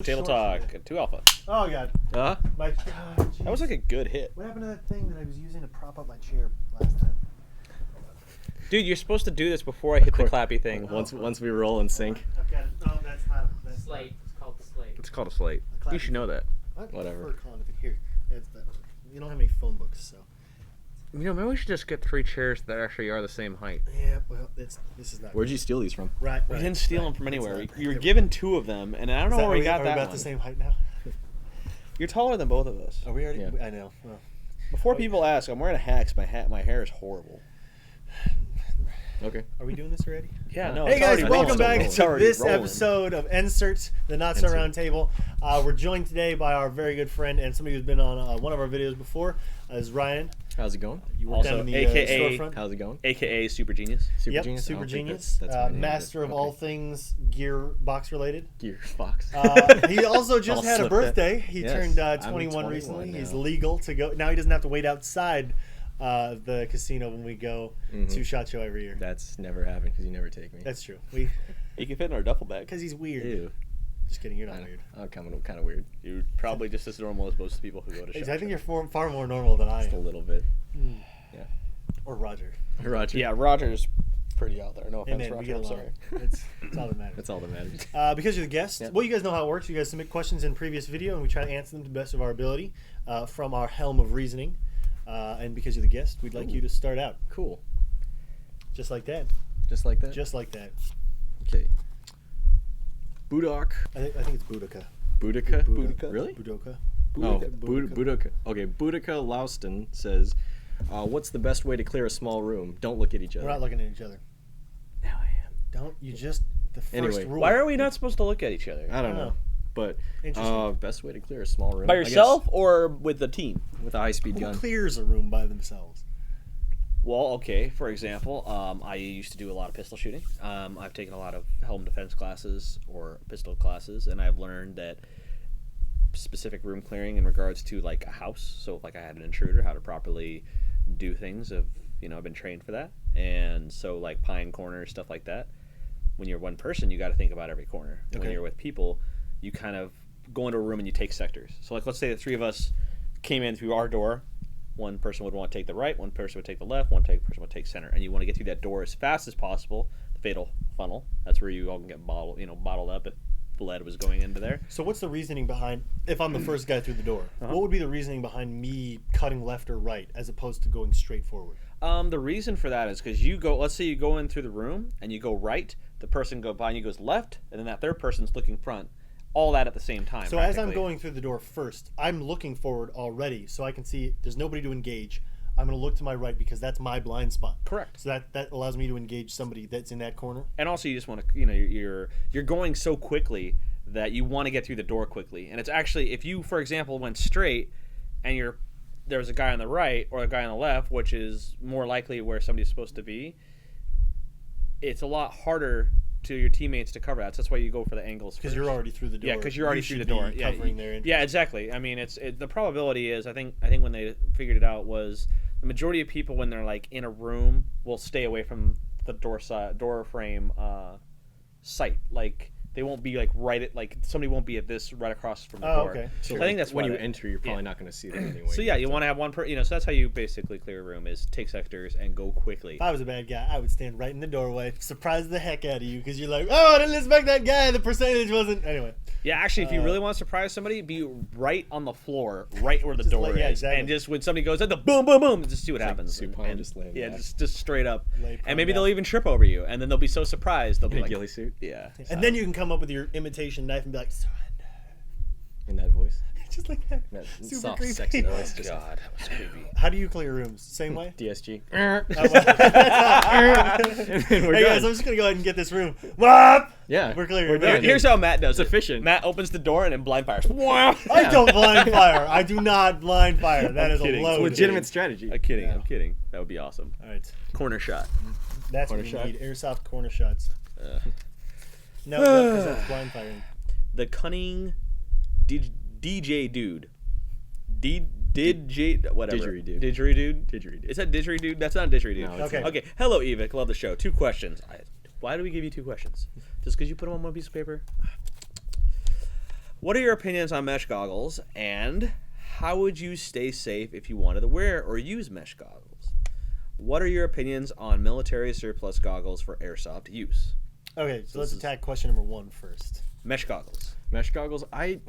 Table talk, 2 alpha. Oh god. My God, That was like a good hit. What happened to that thing that I was using to prop up my chair last time? Dude, you're supposed to do this before I hit the clappy thing. Once we roll and sync. I've got it. No, that's not. That's Slate. It's called slate. It's called a slate. You should know that. Whatever. Here, that's that. You don't have any phone books, so. You know, maybe we should just get 3 chairs that actually are the same height. Yeah, well, this is not. Where'd you steal these from? Right. We didn't steal them from anywhere. You were given 2 of them, and I don't know where we got are that we about one. the same height now? You're taller than both of us. Are we already? Yeah. I know. Well, Before people ask, I'm wearing a hat 'cause my hair is horrible. Okay. are we doing this already? Yeah, no. Hey it's guys, already welcome rolling. back It's to already this rolling. episode of NSRT, the Not So Round Table. We're joined today by our very good friend and somebody who's been on one of our videos before, is Ryan. How's it going? You work Also, down in the AKA storefront. How's it going? AKA Super Genius. Super Yep, Genius? I Super don't think Genius, that's my name, master but of okay. all things gear box related. Gearbox. He also just I'll had a slip birthday. He Yes, turned I'm 21 21 recently. now. He's legal to go. Now he doesn't have to wait outside the casino when we go to SHOT Show every year. That's never happened because you never take me. That's true. He can fit in our duffle bag. Because he's weird. Ew. Just kidding. You're not I know. weird. I'm kind of weird. You're probably just as normal as most people who go to show. I think you're far more normal than I Just a am. little bit. Or Roger. Roger. Yeah, Roger's pretty out there. No Hey offense, man, we Roger. get I'm along. sorry. It's all that matters. That's all that matters. Because you're the guest, Yep. well, you guys know how it works. You guys submit questions in previous video, and we try to answer them to the best of our ability from our helm of reasoning. And because you're the guest, we'd like you to start out. Cool. Just like that. Just like that? Just like that. Okay. Budok. I think it's Boudica. Boudica? Boudica. Really? Boudica. Oh, Boudica. Boudica. Okay, Boudica Louston says, what's the best way to clear a small room? Don't look at each other. We're not looking at each other. Now I am. Don't you just the first Anyway, rule. Why are we not supposed to look at each other? I don't know. But Interesting. best way to clear a small room. By I guess yourself or with the team? with a high-speed Who gun. clears a room by themselves? Well, okay. For example, I used to do a lot of pistol shooting. I've taken a lot of home defense classes or pistol classes, and I've learned that specific room clearing in regards to like a house. So, if, like I had an intruder, how to properly do things. I've been trained for that, and so like pine corners, stuff like that. When you're one person, you got to think about every corner. Okay. When you're with people, you kind of go into a room and you take sectors. So, like, let's say the 3 of us came in through our door. One person would want to take the right, one person would take the left, one person would take center, and you want to get through that door as fast as possible. The fatal funnel. That's where you all can get bottled up if lead was going into there. So what's the reasoning behind, if I'm the first guy through the door, what would be the reasoning behind me cutting left or right as opposed to going straight forward? The reason for that is because let's say you go in through the room and you go right, the person behind you goes left, and then that third person's looking front. All that at the same time. So as I'm going through the door first, I'm looking forward already, so I can see there's nobody to engage. I'm going to look to my right because that's my blind spot. Correct. So that allows me to engage somebody that's in that corner. And also, you just want to, you're going so quickly that you want to get through the door quickly. And it's actually, if you, for example, went straight and there's a guy on the right or a guy on the left, which is more likely where somebody's supposed to be, it's a lot harder to your teammates to cover that. So that's why you go for the angles Because first. you're already through the door. Yeah, because you're already You through the should door. be covering their entrance. Yeah, exactly. I mean, the probability is, I think when they figured it out was the majority of people when they're like in a room will stay away from the door frame sight. Like they won't be like somebody won't be at this right across from the door. Okay. So I think that's when why you they- enter, you're probably not going to see them anyway. So yeah, you want to have one so that's how you basically clear a room is take sectors and go quickly. If I was a bad guy, I would stand right in the doorway, surprise the heck out of you because you're like, oh, I didn't expect that guy. The percentage wasn't. Anyway. Yeah, actually, if you really want to surprise somebody, be right on the floor, right where the Just door like- is, yeah, exactly. and just when somebody goes at the boom, boom, boom, just see what happens. supine, just land yeah, back. just straight up, Lay prone and maybe down. they'll even trip over you, and then they'll be so surprised they'll be In a like, ghillie suit? yeah, And then you can come up with your imitation knife and be like, surrender. In that voice. Just like that. That Super soft, creepy. sexy oh voice. Just god, that was creepy. How do you clear rooms? Same way? DSG. Oh, well. And then we're Hey guys, done. I'm just gonna go ahead and get this room. Whop! Yeah. We're clear. We're done. Here's how Matt does Sufficient. it. Matt opens the door and then blind fires. Wow. I don't blind fire. I do not blind fire. That is kidding. a load. Legitimate strategy. I'm kidding. Yeah. I'm kidding. That would be awesome. All right. Corner shot. That's Corner what shot? we need. Airsoft corner shots. Uh, No, because that's blind firing. the cunning DJ dude. Whatever. Didgeridoo. Didgeridoo. Didgeridoo. Is that didgeridoo? That's not didgeridoo. No, it's Okay. not. Okay. Hello, Evike. Love the show. 2 questions. Why do we give you 2 questions? Just because you put them on one piece of paper? What are your opinions on mesh goggles, and how would you stay safe if you wanted to wear or use mesh goggles? What are your opinions on military surplus goggles for airsoft use? Okay, so let's attack question number 1 first. Mesh goggles. Mesh goggles. The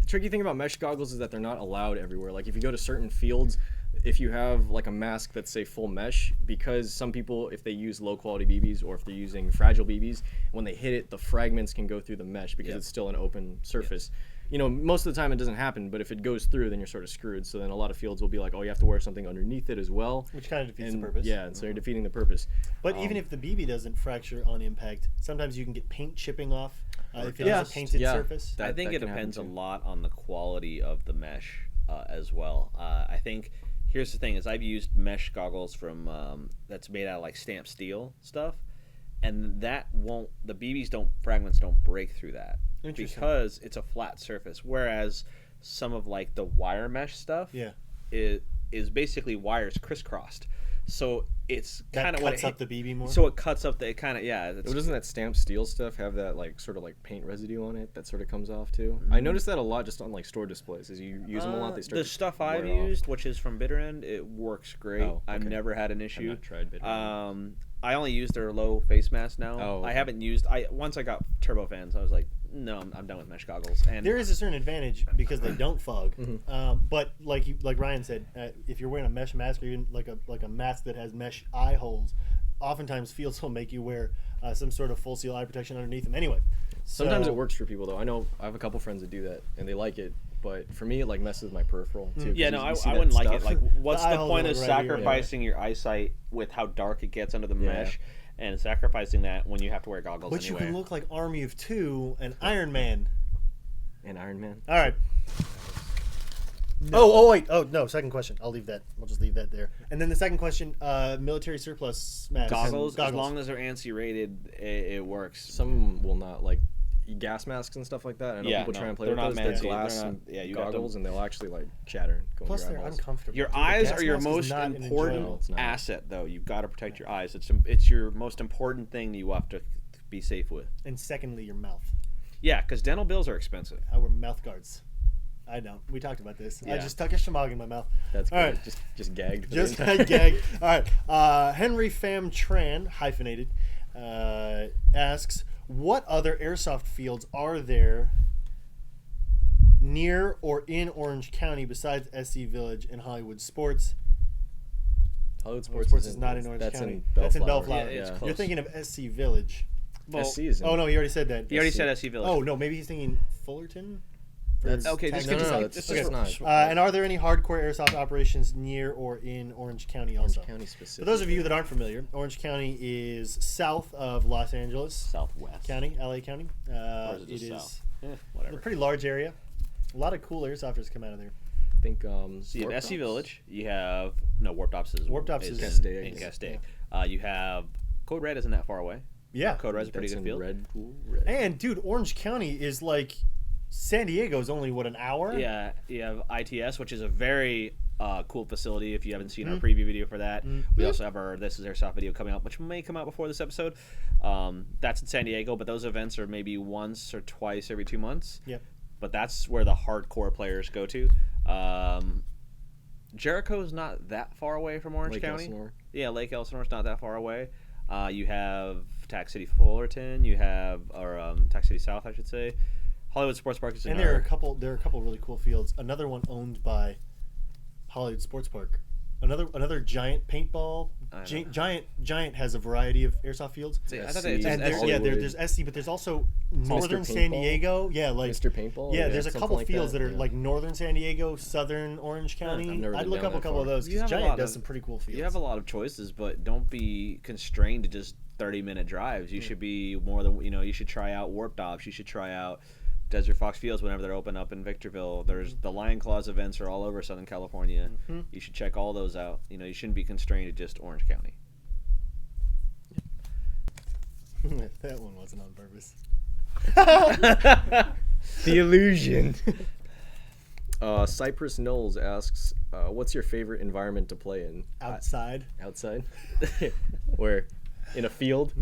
tricky thing about mesh goggles is that they're not allowed everywhere. Like if you go to certain fields, if you have like a mask that's say full mesh, because some people, if they use low quality BBs or if they're using fragile BBs, when they hit it, the fragments can go through the mesh because it's still an open surface. You know, most of the time it doesn't happen, but if it goes through, then you're sort of screwed. So then a lot of fields will be like, oh, you have to wear something underneath it as well. Which kind of defeats the purpose. Yeah, and so you're defeating the purpose. But even if the BB doesn't fracture on impact, sometimes you can get paint chipping off if it has a painted surface. I think it can depends a happen too. lot on the quality of the mesh as well. I think here's the thing: is I've used mesh goggles from that's made out of like stamped steel stuff, and the fragments don't break through that because it's a flat surface. Whereas some of like the wire mesh stuff, is basically wires crisscrossed. So it's kind of what cuts up the BB more. So it cuts up the Doesn't that stamped steel stuff have that like sort of like paint residue on it that sort of comes off too? I noticed that a lot just on like store displays. As you use them a lot, they start. The stuff wear I've off. used, which is from Bitter End, it works great. Oh, okay. I've never had an I've issue. not tried Bitter End. I only use their low face mask now. Oh, okay. I haven't used. Once I got turbofans, I was like, no, I'm done with mesh goggles. And There is a certain advantage because they don't fog. But like Ryan said, if you're wearing a mesh mask or even like a mask that has mesh eye holes, oftentimes fields will make you wear some sort of full seal eye protection underneath them. Anyway, Sometimes it works for people though. I know I have a couple friends that do that and they like it. But for me, it like messes with my peripheral too. yeah, no, you I see that wouldn't like it. stuff. Like, what's The eye the holes point are of right here, sacrificing your eyesight with how dark it gets under the mesh, and sacrificing that when you have to wear goggles But anyway? you can look like Army of Two and Iron Man. And Iron Man. All right. Oh, wait. Oh, no. Second question. I'll leave that. We'll just leave that there. And then the second question, military surplus masks. Goggles, as long as they're ANSI rated, it works. Some will not, like gas masks and stuff like that. I know people try and play with those. They're glass and goggles, and they'll actually like shatter and go in Plus, your they're eyeballs. uncomfortable. Your Dude, the eyes gas are your mask is most not an important enjoyable- it's not. asset, though. You've got to protect your eyes. It's your most important thing that you have to be safe with. And secondly, your mouth. Yeah, because dental bills are expensive. I wear mouth guards. I know. We talked about this. I Yeah. just tuck a shemagh in my mouth. That's good. All right. Just gagged. for Just the entire- gag. All right. Henry Pham Tran, hyphenated, asks, what other airsoft fields are there near or in Orange County besides SC Village and Hollywood Sports? Hollywood Sports Sports is not in Orange that's County. In That's in Bellflower. Bellflower. Yeah, it's close. You're thinking of SC Village. Well, SC is in. Oh, no, he already said that. he already said SC Village. Oh, no, maybe he's thinking Fullerton? That's okay, Tax- just no, just that's okay. not. And are there any hardcore airsoft operations near or in Orange County also? Orange County For specific. those of you that aren't familiar, Orange County is south of Los Angeles Southwest County, LA County. Or is it It just is south? a Whatever. pretty large area. A lot of cool airsofters come out of there. I think So you Warp have SC Tops? Village. You have Warp Tops is Warp Tops is Castaic. in Castaic. You have Code Red isn't that far away. Yeah. Code Red's a pretty That's good in field. Red Pool. Red. And, dude, Orange County is like San Diego's only, what, an hour? Yeah, you have ITS, which is a very cool facility. If you haven't seen our preview video for that, we also have our This Is Airsoft video coming out, which may come out before this episode. That's in San Diego, but those events are maybe once or twice every 2 months. Yep. But that's where the hardcore players go to. Jericho's not that far away from Orange Lake County. Elsinore. Yeah, Lake Elsinore's not that far away. You have Tax City Fullerton. You have, or Tax City South, I should say. Hollywood Sports Park is in And there are a couple really cool fields. Another one owned by Hollywood Sports Park. Another giant paintball. Giant has a variety of airsoft fields. I thought SC. it's And just there's SC, but there's also northern San Paintball? Diego. Yeah, like Mr. Paintball. yeah, there's a something couple like fields that are yeah. like northern San Diego, southern Orange County. I've never I'd been look down up a that couple of far. those You because have a Giant lot does of- some pretty cool fields. You have a lot of choices, but don't be constrained to just 30-minute drives. You should be more than you should try out Warp Tops. You should try out Desert Fox Fields whenever they're open up in Victorville. There's the Lion Claws events are all over Southern California. You should check all those out. You shouldn't be constrained to just Orange County. That one wasn't on purpose. The illusion. Cypress Knowles asks, "What's your favorite environment to play in? Outside. Outside, where, in a field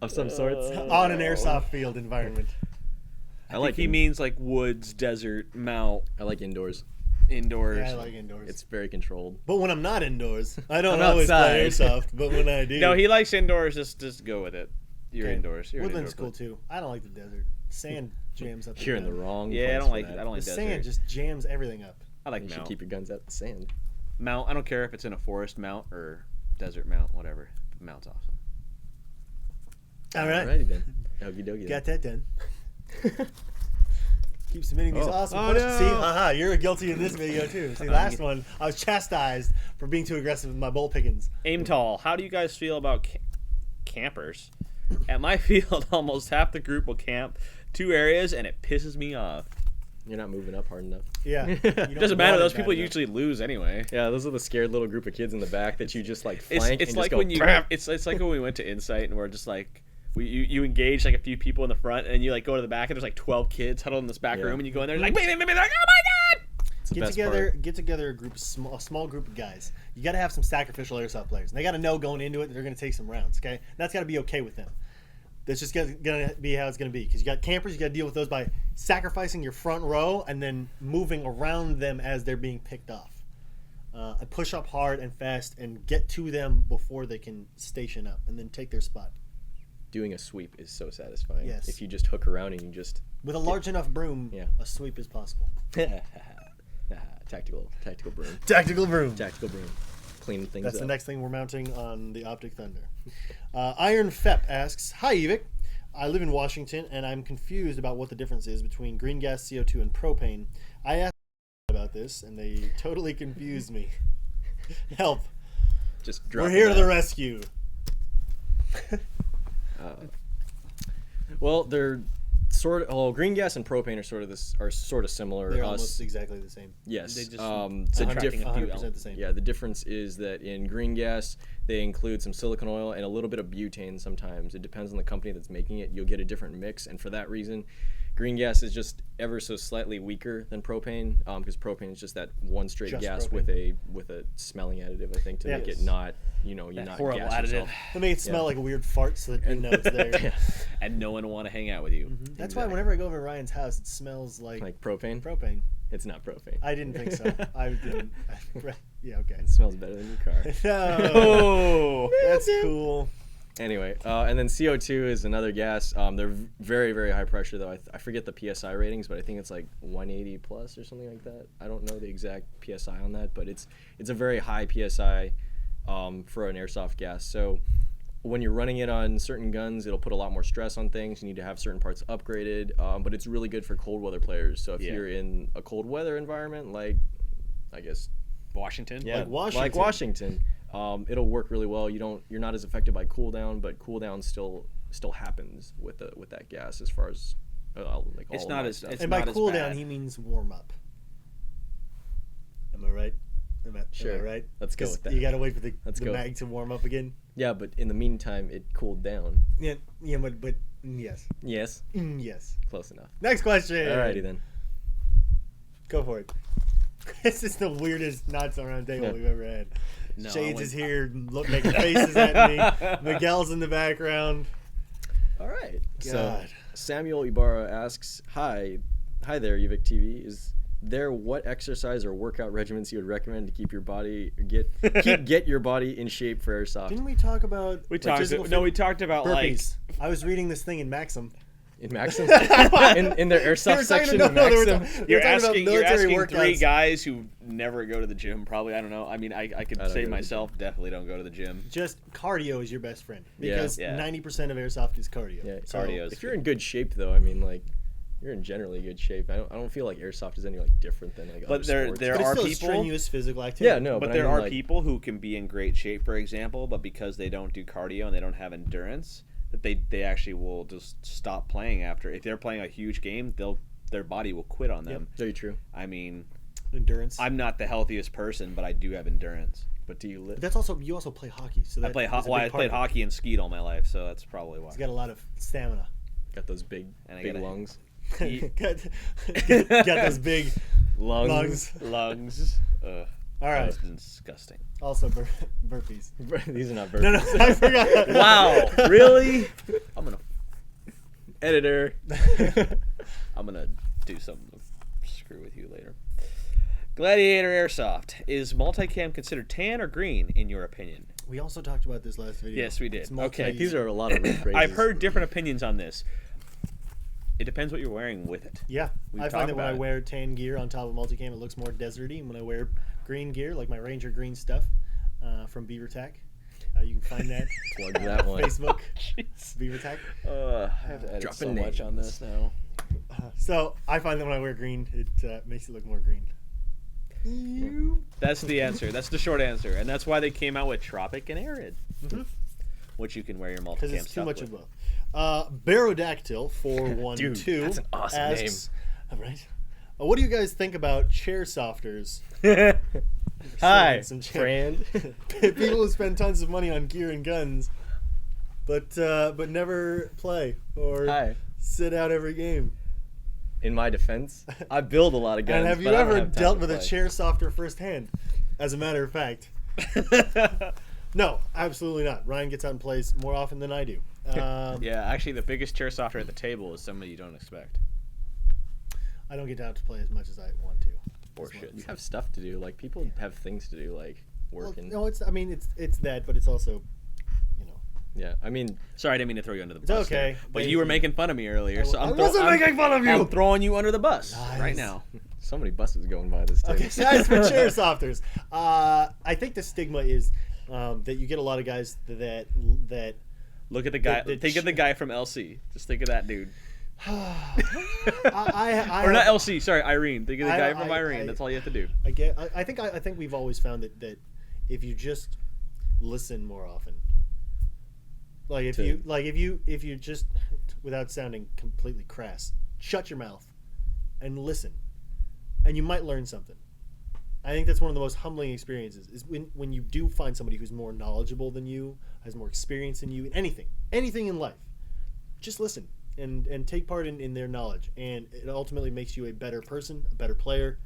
of some sorts." On an airsoft field environment. I think he means like woods, desert, mount, I like indoors. indoors. Yeah, I like indoors. It's very controlled. But when I'm not indoors, I don't I'm always play outside. Airsoft. But when I do, No, he likes indoors. Just go with it. You're Okay. indoors. You're an Woodland's indoor cool too. I don't like the desert. Sand jams up. You're in the gun. wrong. Yeah, I place don't for like. that. I don't like The desert. sand just jams everything up. I like You should mount. keep your guns out of the sand. Mount. I don't care if it's in a forest mount or desert mount. Whatever. Mount's awesome. All right, Alrighty then. Okie dokie. got that done. Keep submitting these awesome Oh, questions. no. See, haha, you're guilty in this video too. See, last one, I was chastised for being too aggressive with my bull pickings. Aim tall. How do you guys feel about campers? At my field, almost half the group will camp 2 areas, and it pisses me off. You're not moving up hard enough. Yeah, It doesn't matter. Those people usually lose anyway. Yeah, those are the scared little group of kids in the back that you just like flank It's and like just go, when you. "Brap." It's like when we went to Insight and we're just like. You engage like a few people in the front, and you like go to the back, and there's like 12 kids huddled in this back Yeah. room, and you go in there, like, wait, they're like, oh my god! It's the Get best together, part. get together a group, a small group of guys. You got to have some sacrificial airsoft players. And they got to know going into it that they're going to take some rounds. Okay, and that's got to be okay with them. That's just going to be how it's going to be. Because you got campers, you got to deal with those by sacrificing your front row and then moving around them as they're being picked off. And push up hard and fast and get to them before they can station up and then take their spot. Doing a sweep is so satisfying. Yes. If you just hook around and you just With a large enough broom, Yeah. a sweep is possible. tactical broom. Tactical broom. Tactical broom. Clean things That's up. the next thing we're mounting on the Optic Thunder. Iron Fep asks, "Hi Evike, I live in Washington and I'm confused about what the difference is between green gas, CO2, and propane. I asked about this and they totally confused me. Help! Just We're drop here to that. the rescue." Well, they're sort of. Oh, green gas and propane are sort of similar. They're almost exactly the same. Yes. They just the 100% the same. Yeah, the difference is that in green gas, they include some silicone oil and a little bit of butane sometimes. It depends on the company that's making it. You'll get a different mix, and for that reason, green gas is just ever so slightly weaker than propane, because propane is just that one straight Just gas propane. with a smelling additive, I think, to Yeah. make it not, you're That not horrible gas additive. yourself. They make it smell like a weird fart so that you know it's there. And no one will want to hang out with you. That's why whenever I go over to Ryan's house, it smells like Like propane? propane. It's not propane. I didn't think so. I didn't. Yeah, okay. It smells better than your car. No, Oh, that's cool. Anyway, and then CO2 is another gas. They're very, very high pressure, though. I forget the PSI ratings, but I think it's like 180 plus or something like that. I don't know the exact PSI on that, but it's a very high PSI for an airsoft gas. So when you're running it on certain guns, it'll put a lot more stress on things. You need to have certain parts upgraded, but it's really good for cold weather players. So if Yeah. you're in a cold weather environment, like, I guess, Washington. yeah, Like Washington. Washington, it'll work really well. You're not as affected by cooldown, but cooldown still happens with that gas as far as like It's all not of that as- stuff. it's And by not as cool bad. down, he means warm up. Am I right? Am I Sure. right? Let's go 'Cause with that. You gotta wait for the go. mag to warm up again. Yeah, but in the meantime, it cooled down. Yeah, but yes, Yes, yes. close enough. Next question. Alrighty then. Go for it. This is the weirdest knots around table Yeah. we've ever had. No, I Shades went- is here, making faces at me. Miguel's in the background. All right. So God. Samuel Ibarra asks, "Hi there, Evike TV. Is there what exercise or workout regimens you would recommend to keep your body get your body in shape for airsoft?" Didn't we talk about We like, talked. physical No, fit- we talked about burpees? I was reading this thing in Maxim. In Maxim, in their They airsoft were talking section about- in no, they were Maxim. ta- they You're were talking about asking. You're military asking three workouts. guys who never go to the gym. Probably. I don't know. I mean, I could I don't say go to the myself. Definitely don't go to the gym. Just cardio is your best friend Yeah. because Yeah. 90% of airsoft is cardio. Yeah, So, cardio is- If you're in good shape, though, I mean, like, you're in generally good shape. I don't feel like airsoft is any like different than like. But other there- sports. there but it's are still people- strenuous physical activity. Yeah, no, But I there mean, are like, people who can be in great shape, for example, but because they don't do cardio and they don't have endurance, that they actually will just stop playing after. If they're playing a huge game, their body will quit on them. Very true. I mean, Endurance. I'm not the healthiest person, but I do have endurance. But do you But live? that's also you also play hockey. So that I play is a big I part played of it. hockey and skied all my life, so that's probably why. He's got a lot of stamina. Got those big And I big gotta- lungs. got those big Lungs. Lungs. Ugh. All That right. was disgusting. Also burpees. These are not burpees. No, I forgot. Wow, really? I'm gonna Editor. I'm I'm gonna do something to screw with you later. Gladiator Airsoft. Is Multicam considered tan or green in your opinion? We also talked about this last video. Yes, we did. It's multi- Okay. These are a lot of rephrases. I've heard different opinions on this. It depends what you're wearing with it. Yeah, We've I talked find that when about I it. wear tan gear on top of multicam, it looks more deserty. And when I wear green gear, like my Ranger green stuff from BeaverTac, you can find that Plug that one. Facebook, Jeez. BeaverTac. I have to edit Dropping so much on names. this now. So I find that when I wear green, it makes it look more green. That's the answer. That's the short answer, and that's why they came out with Tropic and Arid, which you can wear your multicam Because it's too stuff much with. of both. Barodactyl 412 Dude, that's an awesome asks, all right. What do you guys think about chair softers? Hi, Some chair- friend. People who spend tons of money on gear and guns, but never play or Hi. sit out every game. In my defense, I build a lot of guns. And have you but I don't ever have time dealt to with a play. chair softer firsthand? As a matter of fact, no, absolutely not. Ryan gets out and plays more often than I do. Yeah, actually, the biggest chair softer at the table is somebody you don't expect. I don't get out to play as much as I want to. Or That's should. You have stuff to do. Like people have things to do, like Well, working. no, it's. I mean, it's that, but it's also, you know. Yeah, I mean, Sorry, I didn't mean to throw you under the It's bus. okay. there, but Thank you were you. making fun of me earlier, so I I'm wasn't making fun of you. I'm throwing you under the bus Nice. right now. so many buses going by this table. Okay, so that's for chair softers. I think the stigma is that you get a lot of guys that Look at the guy. The think of the guy from LC. Just think of that dude. I Or not LC. Sorry, Irene. Think of the guy from I- Irene. That's all you have to do. I think we've always found that if you just listen more often, like if you just, without sounding completely crass, shut your mouth and listen, and you might learn something. I think that's one of the most humbling experiences is when you do find somebody who's more knowledgeable than you, has more experience than you in anything in life. Just listen and take part in their knowledge, and it ultimately makes you a better person, a better player.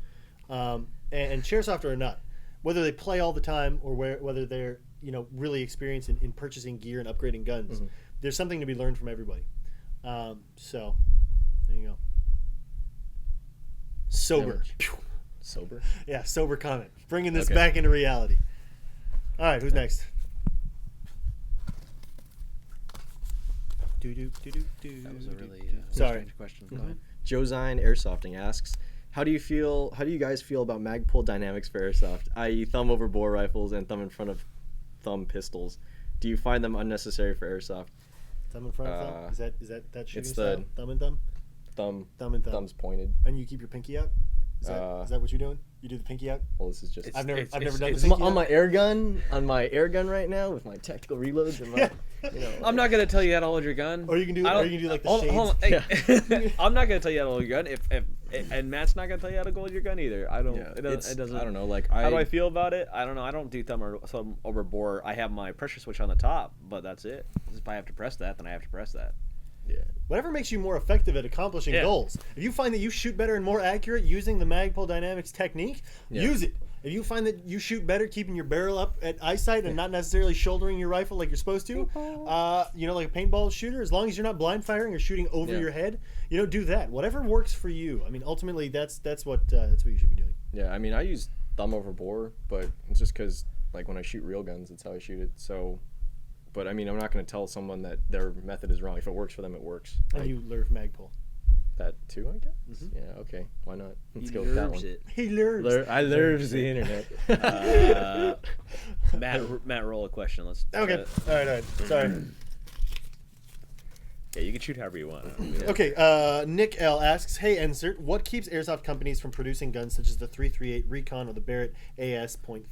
And chairsoft or not, whether they play all the time or whether they're really experienced in purchasing gear and upgrading guns, there's something to be learned from everybody. So there you go. Sober. Sober. Yeah, sober comment. Bringing this Okay. back into reality. All right, who's next? That was a really Sorry. strange question. Go ahead. Josine Airsofting asks, how do you guys feel about Magpul Dynamics for airsoft, i.e. thumb over bore rifles and thumb in front of thumb pistols? Do you find them unnecessary for airsoft? Thumb in front of thumb? Is that shooting it's style? the- Thumb and thumb? Thumb Thumb and thumb. thumb's pointed. And you keep your pinky out? Is that what you're doing? You do the pinky out? Well, this is just It's- I've never done the it's pinky on out. my air gun right now with my tactical reloads and my I'm not gonna tell you how to hold your gun. Or you can do like the shades. Hold on. Hey, I'm not gonna tell you how to hold your gun. If and Matt's not gonna tell you how to hold your gun either. I don't. Yeah, it doesn't. I don't know. Like How do I feel about it? I don't know. I don't do thumb over bore. I have my pressure switch on the top, but that's it. If I have to press that, then I have to press that. Yeah. Whatever makes you more effective at accomplishing Yeah. goals. If you find that you shoot better and more accurate using the Magpul Dynamics technique, Yeah. use it. If you find that you shoot better keeping your barrel up at eyesight and not necessarily shouldering your rifle like you're supposed to, like a paintball shooter, as long as you're not blind firing or shooting over Yeah. your head, do that. Whatever works for you. I mean, ultimately, that's what you should be doing. Yeah, I mean, I use thumb over bore, but it's just because, like, when I shoot real guns, that's how I shoot it. So, but I mean, I'm not going to tell someone that their method is wrong. If it works for them, it works. And Like, you learn Magpul. that too, I guess. Yeah. Okay. Why not? Let's He go with that nerves one. it. He learns. I nerves the internet. Matt, roll a question. Let's. Okay. All right. Sorry. Yeah, you can shoot however you want. Okay, Nick L asks, "Hey, Insert, what keeps airsoft companies from producing guns such as the 338 Recon or the Barrett AS.50,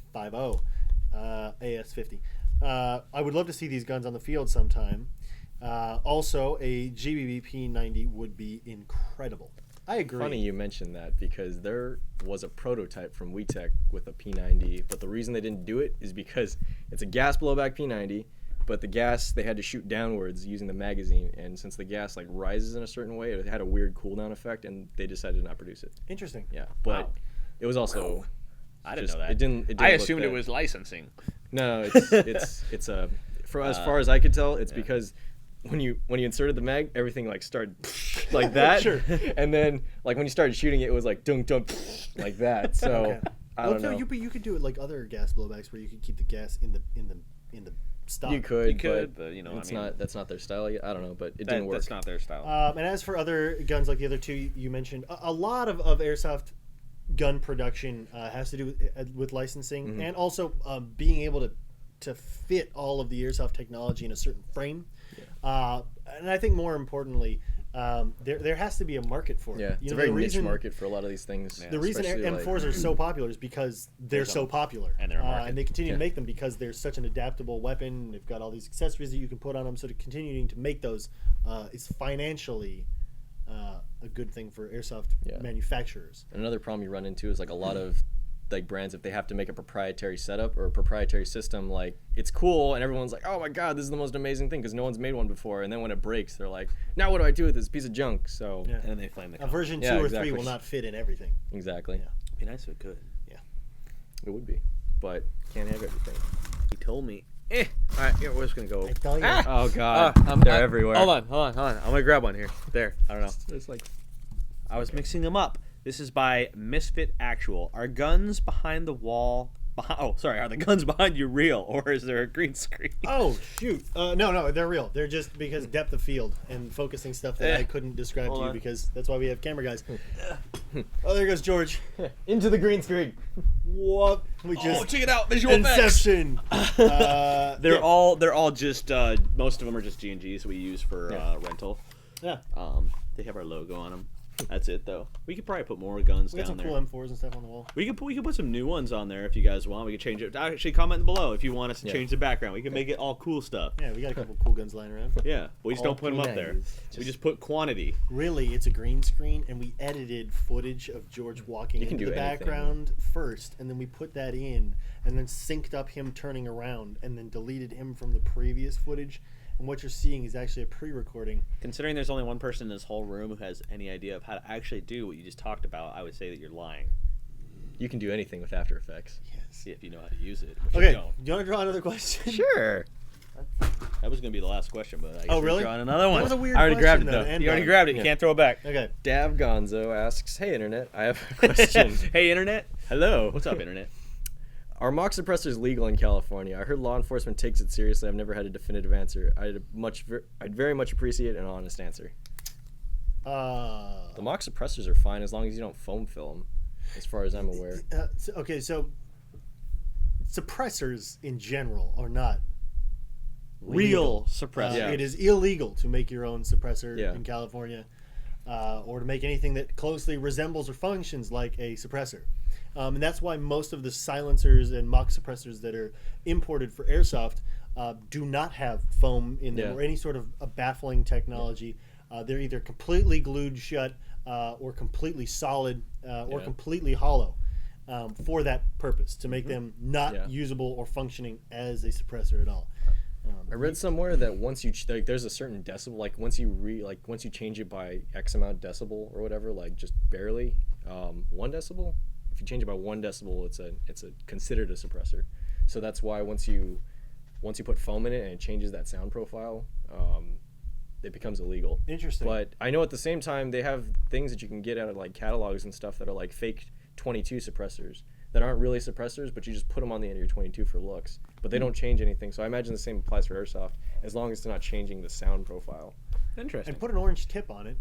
AS50? I would love to see these guns on the field sometime. Also, a GBB P90 would be incredible." I agree. Funny you mentioned that because there was a prototype from WeTech with a P90, but the reason they didn't do it is because it's a gas blowback P90, but the gas they had to shoot downwards using the magazine, and since the gas like rises in a certain way, it had a weird cooldown effect, and they decided to not produce it. Interesting. Yeah, but Wow. it was also I didn't just- know that. It didn't I look assumed it that- was licensing. No, it's for as far as I could tell, it's because when you inserted the mag, everything like started like that. Sure. And then like when you started shooting it was like dunk dunk like that. So Okay. I don't know. You could do it like other gas blowbacks where you could keep the gas in the stock. You could, but you know, it's not that's not their style. I don't know, but it didn't work. That's not their style. And as for other guns like the other two you mentioned, a lot of airsoft gun production has to do with licensing and also being able to fit all of the airsoft technology in a certain frame. And I think more importantly, there has to be a market for it. Yeah, it's a very niche market for a lot of these things. The reason M4s are so popular is because they're so popular, and they're a market. and they continue to make them because they're such an adaptable weapon. They've got all these accessories that you can put on them, so to continuing to make those is financially a good thing for airsoft manufacturers. And another problem you run into is like a lot of like brands, if they have to make a proprietary setup or a proprietary system, like it's cool and everyone's like, oh my god, this is the most amazing thing because no one's made one before, and then when it breaks they're like, now what do I do with this piece of junk? So Yeah. And then they flame the A company. version 2 or 3 will not fit in everything. Exactly. Yeah. It'd be nice if it could. It would be, but can't have everything. He told me. All right, yeah, we're just gonna go. I tell you. Oh god, they're everywhere. Hold on. I'm gonna grab one here. There. I don't know. It's like I was mixing them up. This is by Misfit Actual. Are guns behind the wall? Are the guns behind you real, or is there a green screen? Oh shoot! No, they're real. They're just because depth of field and focusing stuff that I couldn't describe to you because that's why we have camera guys. Oh, there goes George. into the green screen. What? We just check it out! Visual effects. Inception. They're all just most of them are just G&Gs we use for rental. Yeah. They have our logo on them. That's it though. We could probably put more guns We got down some there. cool M4s and stuff on the wall. We could put some new ones on there if you guys want. We could change it. Actually, comment below if you want us to change the background. We can make it all cool stuff. Yeah, we got a couple cool guns lying around. Yeah, we just All don't put them up there. nice. We just put quantity. Really, it's a green screen, and we edited footage of George walking You can into do the anything. background first, and then we put that in, and then synced up him turning around, and then deleted him from the previous footage. And what you're seeing is actually a pre-recording. Considering there's only one person in this whole room who has any idea of how to actually do what you just talked about, I would say that you're lying. You can do anything with After Effects. See if you know how to use it. Which Okay, you do don't. you want to draw another question? Sure. That was going to be the last question, but I guess Oh, we're really? drawing another one. That was a weird I already question, grabbed it, though, though. to end You already on. grabbed it. You Yeah. can't throw it back. Okay. Dav Gonzo asks, hey internet, I have a question. Hey, Internet. Hello. What's up, Internet? Are mock suppressors legal in California? I heard law enforcement takes it seriously. I've never had a definitive answer. I'd very much appreciate an honest answer. The mock suppressors are fine as long as you don't foam fill them, as far as I'm aware. So suppressors in general are not Real suppressor. Yeah. It is illegal to make your own suppressor Yeah. in California, or to make anything that closely resembles or functions like a suppressor. And that's why most of the silencers and mock suppressors that are imported for airsoft do not have foam in them or any sort of a baffling technology. They're either completely glued shut or completely solid or completely hollow for that purpose, to make them not usable or functioning as a suppressor at all. I read somewhere that once you there's a certain decibel, like once you change it by X amount decibel or whatever, like just barely 1 decibel. If you change it by 1 decibel, it's a considered a suppressor. So that's why once you put foam in it and it changes that sound profile, it becomes illegal. Interesting. But I know at the same time they have things that you can get out of like catalogs and stuff that are like fake 22 suppressors that aren't really suppressors, but you just put them on the end of your 22 for looks. But they don't change anything. So I imagine the same applies for airsoft, as long as it's not changing the sound profile. Interesting. And put an orange tip on it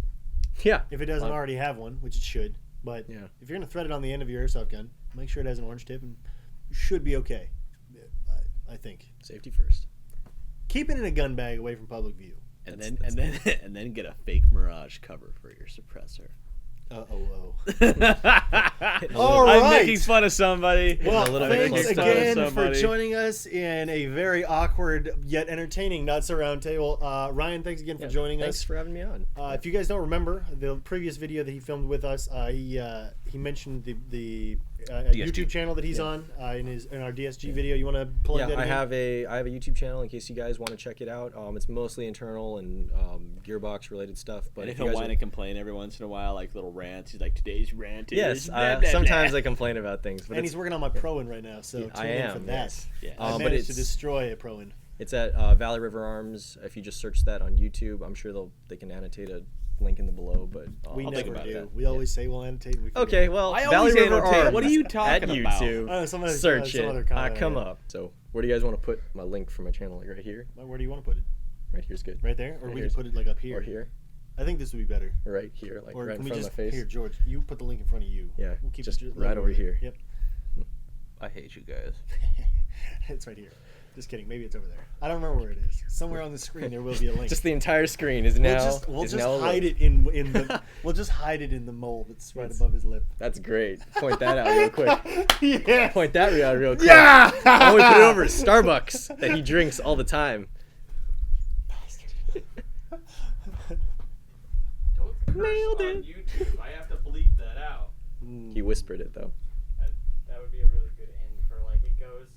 Yeah. if it doesn't already have one, which it should. But if you're going to thread it on the end of your airsoft gun, make sure it has an orange tip, and you should be okay, I think. Safety first. Keep it in a gun bag away from public view. And then get a fake Mirage cover for your suppressor. All I'm right. making fun of somebody. Well, a little bit thanks close to again for somebody. joining us in a very awkward yet entertaining Nuts Around Table. Ryan, thanks again for joining Thanks us. for having me on. If you guys don't remember the previous video that he filmed with us, he mentioned the YouTube channel that he's on in our DSG video. You want to plug that in? I have a YouTube channel in case you guys want to check it out. It's mostly internal and gearbox related stuff. But And if he'll you guys whine and complain every once in a while, like little rants. He's like, today's rant is... yes, blah, blah, sometimes blah. I complain about things, but And he's working on my Pro-In right now, so I tune in am, for that. yes. Yeah. I but managed to it's- destroy a Pro-In. it's at Valley River Arms. If you just search that on YouTube, I'm sure they can annotate a link in the below, but We I'll think never about do. that. We always say we'll annotate. And we forget. Okay, well, I Valley always River annotate. Arms What are you at talking about? YouTube. Some other, Search some it. other comment Come I up. So, where do you guys want to put my link for my channel? Like right here? had. Where do you want to put it? Right here's good. Right there, or Right we here's- can put it like up here. Or here? I think this would be better. Right here, like Or right can in we front just of my face. here, George? You put the link in front of you. Yeah, We'll keep just it right over here. Yep, I hate you guys. it's right here. Just kidding. Maybe it's over there. I don't remember where it is. Somewhere on the screen there will be a link. Just the entire screen is now. We'll is just now hide lit. it in the. We'll just hide it in the mole that's right above his lip. That's great. Point that out real quick. Yeah. Point that out real quick. Yeah. Why don't we put it over Starbucks that he drinks all the time? Don't Nailed on it. YouTube. I have to bleep that out. He whispered it though.